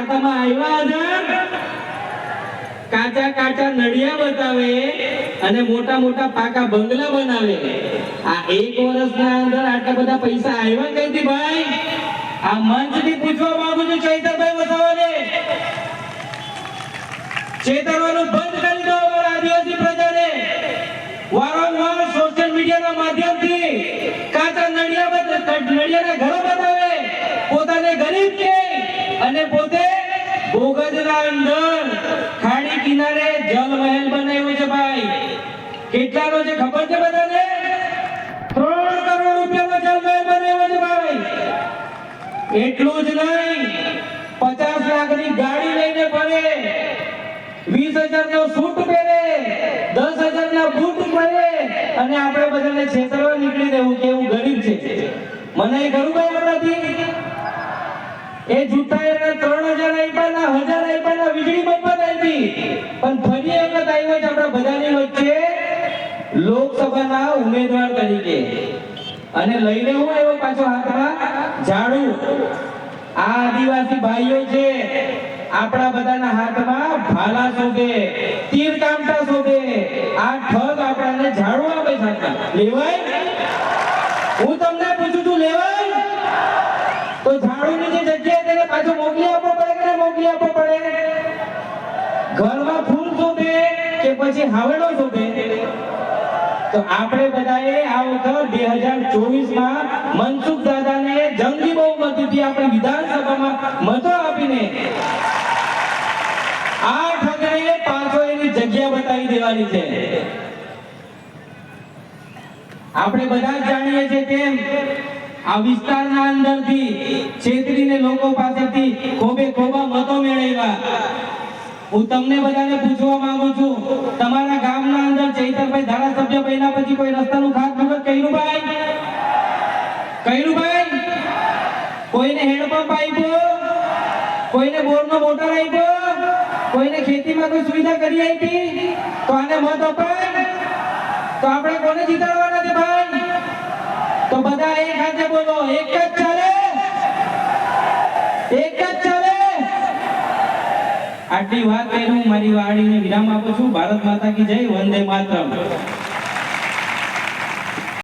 ખાતામાં આવ્યા કાચા કાચા નડિયા બતાવે અને મોટા મોટા પાકા બંગલા બનાવે। આ એક વર્ષના અંદર આટલા બધા પૈસા આવ્યા કઈથી ભાઈ? આ મંચથી પૂછવા માંગુ છું ચૈતરભાઈ વસાવાને, ચેતરવાનું બંધ કરી દો અમારા આદિવાસી પ્રજાને। વારંવાર સોશિયલ મીડિયાના માધ્યમથી કાચા નડિયાના ઘરો બતાવે, પોતાને ગરીબ કહે અને પોતે ભોગજના અંદર ખાડી કિનારે જલ મહેલ બનાવ્યો છે ભાઈ। કેટલાનો છે ખબર છે બધાને? 3 કરોડ રૂપિયાનો જલ મહેલ બનાવ્યો છે ભાઈ। એટલું જ નહીં, 50 લાખની ગાડી લઈને ફરે, 20,000 નો સૂટ પહેરે, 10,000 ના બૂટ પહેરે અને આપણે બધાને છેતરવા નીકળી દેવું કે એવું ગરીબ છે। મને એ ખરું ભાઈ આપણાથી? એ જૂઠા એને 3,000 આપ્યા, 1,000 આપ્યા, વીજળી મફત આપી, પણ ફરી વખત આવ્યો છે આપણા બધાની વચ્ચે લોકસભાના ઉમેદવાર તરીકે અને લઈને હું આવ્યો પાછો હાથમાં ઝાડુ। આ આદિવાસી ભાઈઓ છે, આપણા બધાના હાથમાં ભાલા શોભે, તીર કામટા શોભે, આ ઠગ આપણને ઝાડુ આપે છે। લેવાય? હું તમને પૂછું છું, લેવાય? તો ઝાડુની જે જગ્યાએ તેને પાછો મોકલી આપવો પડે કે મોકલી આપવો પડે? ઘરમાં ફૂલ શોભે કે પછી હાવડો શોભે? તો આપણે બધાએ આ વખત 2024 માં મનસુખ દાદાને જંગી બહુમતીથી આપણે વિધાનસભામાં મતો આપીને આ ઠગને પાછો એની જગ્યા બતાવી દેવાની છે। આપણે બધા જ જાણીએ છીએ તેમ આ વિસ્તારના અંદરથી છેતરીને લોકો પાસેથી ખોબે ખોબા મતો મેળવ્યા। હું તમને બધાને પૂછવા માંગુ છું, તમારા ગામના અંદર ચૈતરભાઈ ધારાસભ્ય બન્યા પછી કોઈ રસ્તાનું ખાતમુહૂર્ત કર્યું ભાઈ? કર્યું ભાઈ? કોઈને હેન્ડપંપ આપ્યો? કોઈને બોરનો મોટર આપ્યો? કોઈને ખેતીમાં કોઈ સુવિધા કરી આપી? તો આને મત અપાય? તો આપણે કોને જીતાડવાના છે ભાઈ? તો બધા એક હાથે બોલો, એક જ ચાલે, એક જ ચાલે। આટલી વાત કરી હું મારી વાણીને વિરામ આપું છું। ભારત માતા કી જય, વંદે માતરમ।